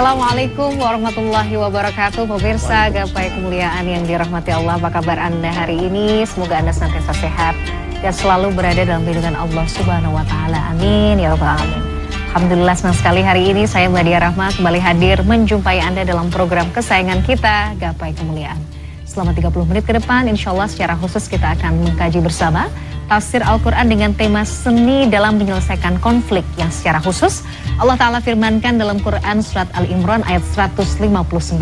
Assalamualaikum warahmatullahi wabarakatuh. Pemirsa gapai kemuliaan yang dirahmati Allah, apa kabar Anda hari ini? Semoga Anda senantiasa sehat dan selalu berada dalam lindungan Allah Subhanahu wa taala. Amin ya rabbal alamin. Alhamdulillah, senang sekali hari ini saya Mladia Rahma kembali hadir menjumpai Anda dalam program kesayangan kita, Gapai Kemuliaan. Selama 30 menit ke depan, insya Allah secara khusus kita akan mengkaji bersama tafsir Al-Quran dengan tema seni dalam menyelesaikan konflik, yang secara khusus Allah Ta'ala firmankan dalam Quran Surat Al-Imran ayat 159.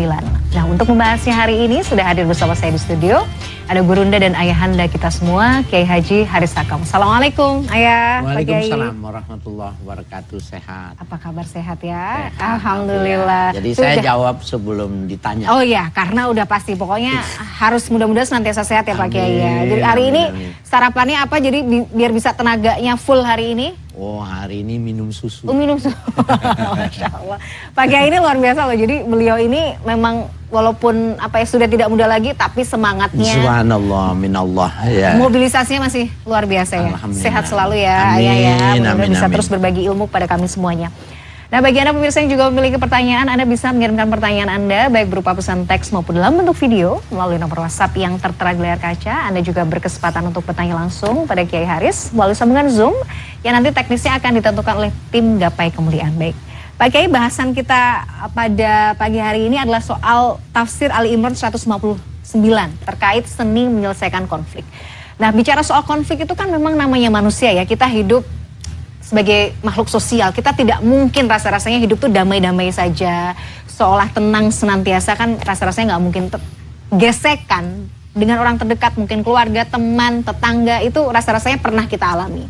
Nah, untuk membahasnya hari ini sudah hadir bersama saya di studio ada Gurunda dan Ayahanda kita semua, Kiai Haji Haris Akam. Assalamualaikum Ayah. Waalaikumsalam warahmatullahi wabarakatuh. Sehat? Apa kabar, sehat ya? Sehat, Alhamdulillah. Jadi saya jawab sebelum ditanya. Oh iya, karena udah pasti. Pokoknya harus mudah-mudahan senantiasa sehat ya Pak Kiai ya. Jadi hari ini sarapannya apa? Jadi biar bisa tenaganya full hari ini? Oh, hari ini minum susu. Oh, minum susu. Masya Allah. Pak Kiai ini luar biasa loh. Jadi beliau ini memang walaupun sudah tidak muda lagi, tapi semangatnya. Subhanallah, minallah. Ya. Mobilisasinya masih luar biasa ya. Sehat selalu ya, amin, Ayah ya. Amin, bisa amin. terus berbagi ilmu pada kami semuanya. Nah, bagi Anda pemirsa yang juga memiliki pertanyaan, Anda bisa mengirimkan pertanyaan Anda baik berupa pesan teks maupun dalam bentuk video melalui nomor WhatsApp yang tertera di layar kaca. Anda juga berkesempatan untuk bertanya langsung pada Kiai Haris melalui sambungan Zoom yang nanti teknisnya akan ditentukan oleh tim Gapai Kemuliaan. Baik, Pak Kiai, bahasan kita pada pagi hari ini adalah soal tafsir Ali Imran 159 terkait seni menyelesaikan konflik. Nah, bicara soal konflik itu kan memang namanya manusia ya, kita hidup sebagai makhluk sosial, kita tidak mungkin rasa-rasanya hidup tuh damai-damai saja, seolah tenang senantiasa, kan rasa-rasanya nggak mungkin. Gesekan dengan orang terdekat, mungkin keluarga, teman, tetangga, itu rasa-rasanya pernah kita alami.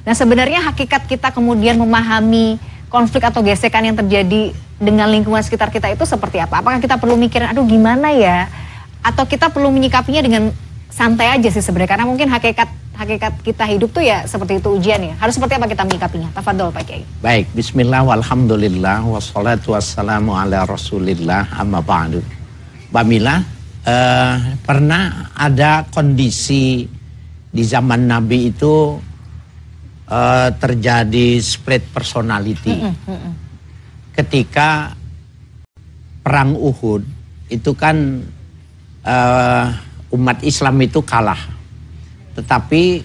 Nah, sebenarnya hakikat kita kemudian memahami konflik atau gesekan yang terjadi dengan lingkungan sekitar kita itu seperti apa? Apakah kita perlu mikirin, aduh gimana ya? Atau kita perlu menyikapinya dengan santai aja sih sebenarnya, karena mungkin hakikat kita hidup tuh ya seperti itu ujiannya. Harus seperti apa kita menyikapinya? Tafadhol Pak Kiai. Baik, bismillah walhamdulillah wassalatu wassalamu ala rasulillah amma ba'du. Mbak Mila, pernah ada kondisi di zaman Nabi itu terjadi split personality. Ketika perang Uhud itu kan umat Islam itu kalah. Tetapi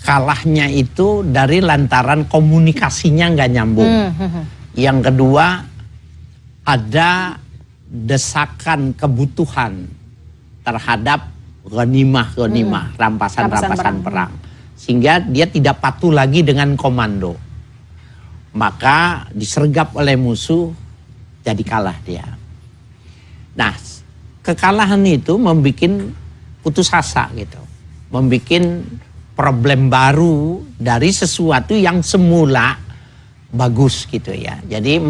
kalahnya itu dari lantaran komunikasinya nggak nyambung. Yang kedua, ada desakan kebutuhan terhadap ghanimah, rampasan perang. Sehingga dia tidak patuh lagi dengan komando. Maka disergap oleh musuh, jadi kalah dia. Nah, kekalahan itu membuat putus asa gitu. Membuat problem baru dari sesuatu yang semula bagus gitu ya. Jadi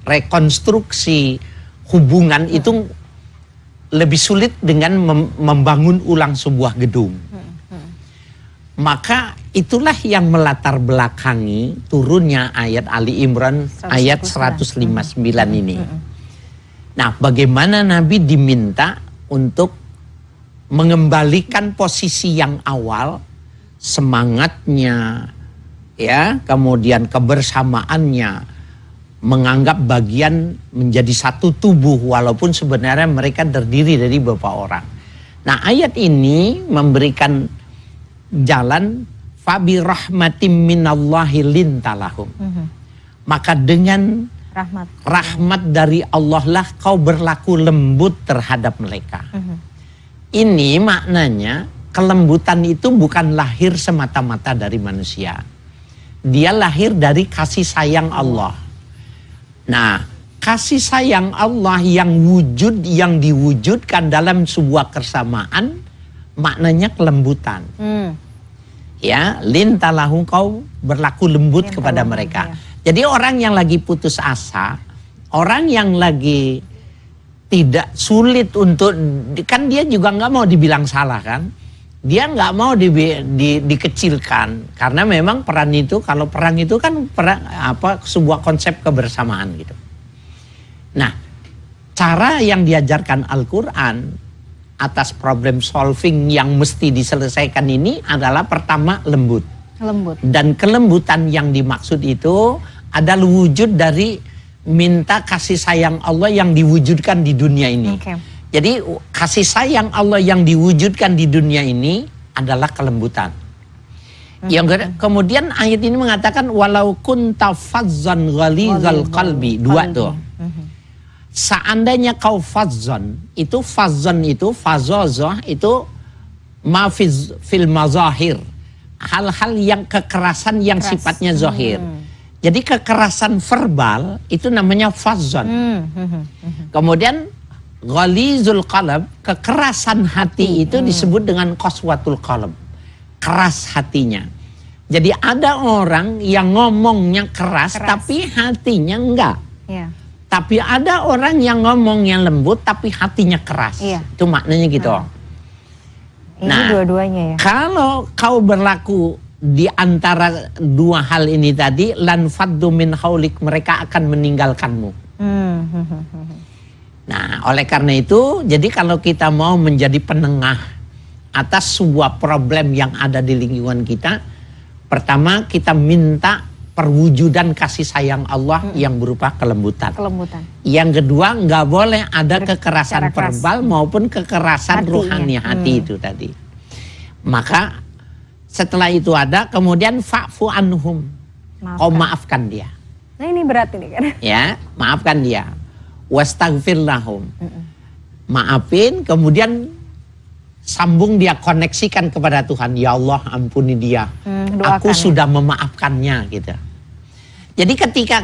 rekonstruksi hubungan itu lebih sulit dengan membangun ulang sebuah gedung. Maka itulah yang melatar belakangi turunnya ayat Ali Imran ayat 159 ini. Nah, bagaimana Nabi diminta untuk mengembalikan posisi yang awal, semangatnya, ya, kemudian kebersamaannya, menganggap bagian menjadi satu tubuh walaupun sebenarnya mereka terdiri dari beberapa orang. Nah, ayat ini memberikan jalan fabi rahmatim minallahi lintalahum. Maka dengan rahmat dari Allah lah kau berlaku lembut terhadap mereka. Ini maknanya kelembutan itu bukan lahir semata-mata dari manusia. Dia lahir dari kasih sayang Allah. Nah, kasih sayang Allah yang diwujudkan dalam sebuah kesamaan, maknanya kelembutan. Ya, lintalahu kau berlaku lembut kepada mereka. Ya. Jadi orang yang lagi putus asa, orang yang lagi tidak sulit untuk, kan dia juga nggak mau dibilang salah kan, dia nggak mau dikecilkan karena memang peran itu, kalau perang itu kan sebuah konsep kebersamaan gitu. Nah, cara yang diajarkan Al-Quran atas problem solving yang mesti diselesaikan ini adalah pertama lembut. Dan kelembutan yang dimaksud itu adalah wujud dari minta kasih sayang Allah yang diwujudkan di dunia ini. Jadi kasih sayang Allah yang diwujudkan di dunia ini adalah kelembutan. Yang kemudian ayat ini mengatakan walau kunta fazzan ghalizal qalbi, dua tuh. Seandainya kau fazzan, itu fazzan itu fazazah itu fil mazahir. Hal-hal yang kekerasan yang sifatnya zahir. Jadi kekerasan verbal itu namanya fazzan. Kemudian ghalizul qalb, kekerasan hati itu disebut dengan qaswatul qalb. Keras hatinya. Jadi ada orang yang ngomongnya keras. Tapi hatinya enggak. Tapi ada orang yang ngomongnya lembut tapi hatinya keras. Itu maknanya gitu. Ini dua-duanya ya. Kalau kau berlaku di antara dua hal ini tadi, lan faddu min haulik, mereka akan meninggalkanmu. Nah, oleh karena itu, jadi kalau kita mau menjadi penengah atas sebuah problem yang ada di lingkungan kita, pertama kita minta perwujudan kasih sayang Allah yang berupa kelembutan. Yang kedua, nggak boleh ada kekerasan verbal maupun kekerasan rohani hati itu tadi. Maka setelah itu ada, kemudian fa'fu anhum, kau maafkan dia. Nah ini berat ini kan. Ya, maafkan dia. Wastaghfir lahum, maafin, kemudian sambung dia, koneksikan kepada Tuhan. Ya Allah, ampuni dia. Aku sudah memaafkannya gitu. Jadi ketika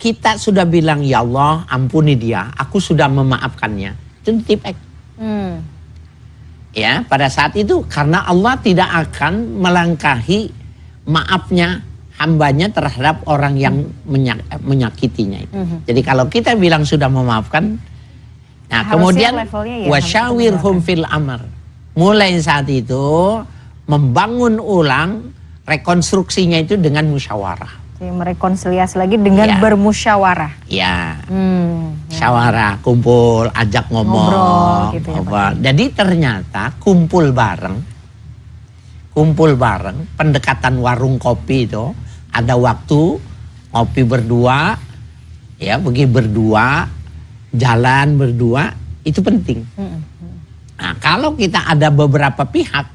kita sudah bilang ya Allah, ampuni dia, aku sudah memaafkannya, itu tip X. Ya, pada saat itu karena Allah tidak akan melangkahi maafnya hambanya terhadap orang yang menyakitinya itu. Jadi kalau kita bilang sudah memaafkan, nah kemudian wasyawirhum fil amr. Mulai saat itu membangun ulang rekonstruksinya itu dengan musyawarah. Jadi merekonsiliasi lagi dengan bermusyawarah. Ya, musyawarah, kumpul, ajak ngomong. Gitu ya, jadi ternyata kumpul bareng, pendekatan warung kopi itu ada waktu ngopi berdua, ya pergi berdua, jalan berdua, itu penting. Nah, kalau kita ada beberapa pihak,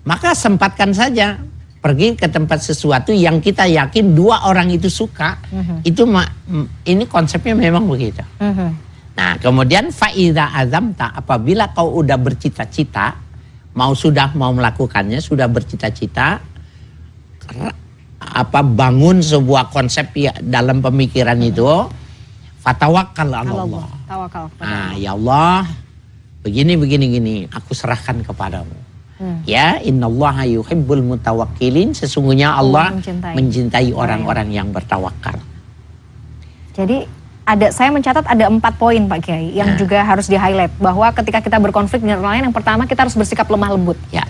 maka sempatkan saja pergi ke tempat sesuatu yang kita yakin dua orang itu suka. Itu ini konsepnya memang begitu. Nah, kemudian faida azamta, apabila kau udah bercita-cita, sudah mau melakukannya, sudah bercita-cita, bangun sebuah konsep ya, dalam pemikiran itu, fatawakkal ala Allah. Nah, ya Allah, begini, aku serahkan kepadamu. Ya, innallaha yuhibbul mutawakkilin, sesungguhnya Allah mencintai orang-orang yang bertawakal. Jadi saya mencatat ada 4 poin Pak Kiai yang juga harus di-highlight, bahwa ketika kita berkonflik dengan orang lain, yang pertama kita harus bersikap lemah lembut. Ya.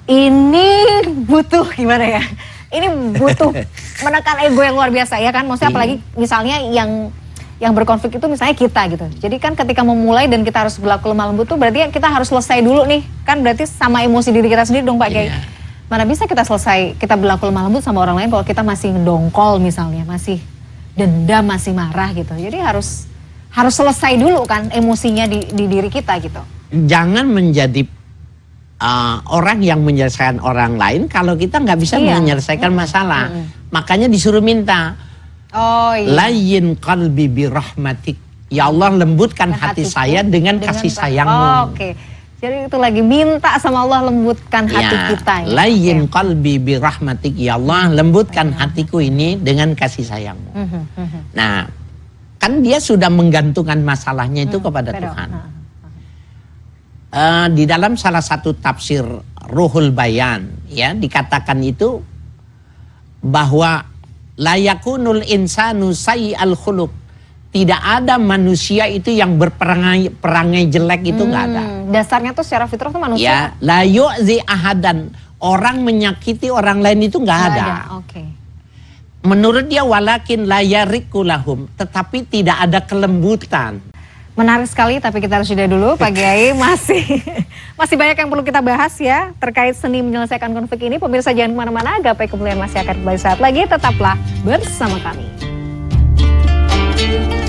Ini butuh gimana ya? Ini butuh menekan ego yang luar biasa ya kan? Maksudnya apalagi misalnya yang berkonflik itu misalnya kita gitu. Jadi kan ketika memulai dan kita harus berlaku lemah lembut tuh berarti kita harus selesai dulu nih. Kan berarti sama emosi diri kita sendiri dong Pak Kiai. Mana bisa kita kita berlaku lemah lembut sama orang lain kalau kita masih ngedongkol misalnya, masih dendam, masih marah gitu. Jadi harus selesai dulu kan emosinya di diri kita gitu. Jangan menjadi orang yang menyelesaikan orang lain kalau kita nggak bisa menyelesaikan masalah. Makanya disuruh minta. Layyin qalbi birahmatik. Ya Allah, lembutkan hati saya dengan kasih sayangmu. Jadi itu lagi minta sama Allah, lembutkan hati kita. Layyin qalbi birahmatik. Ya Allah, lembutkan hatiku ini dengan kasih sayangmu. Nah, kan dia sudah menggantungkan masalahnya itu kepada Tuhan. Di dalam salah satu tafsir Ruhul Bayan, ya, dikatakan itu bahwa la yakunul insanu sayyi'al khuluq. Tidak ada manusia itu yang berperangai jelek, itu nggak ada. Dasarnya tuh secara fitrah tuh manusia. Ya, la yu'zi ahadan. Orang menyakiti orang lain itu nggak ada. Menurut dia walakin la yariku lahum, tetapi tidak ada kelembutan. Menarik sekali, tapi kita harus jeda dulu Pak Kiai. Masih banyak yang perlu kita bahas ya terkait seni menyelesaikan konflik ini. Pemirsa jangan kemana-mana, Gapai Kemuliaan masih akan kembali saat lagi. Tetaplah bersama kami. kasih.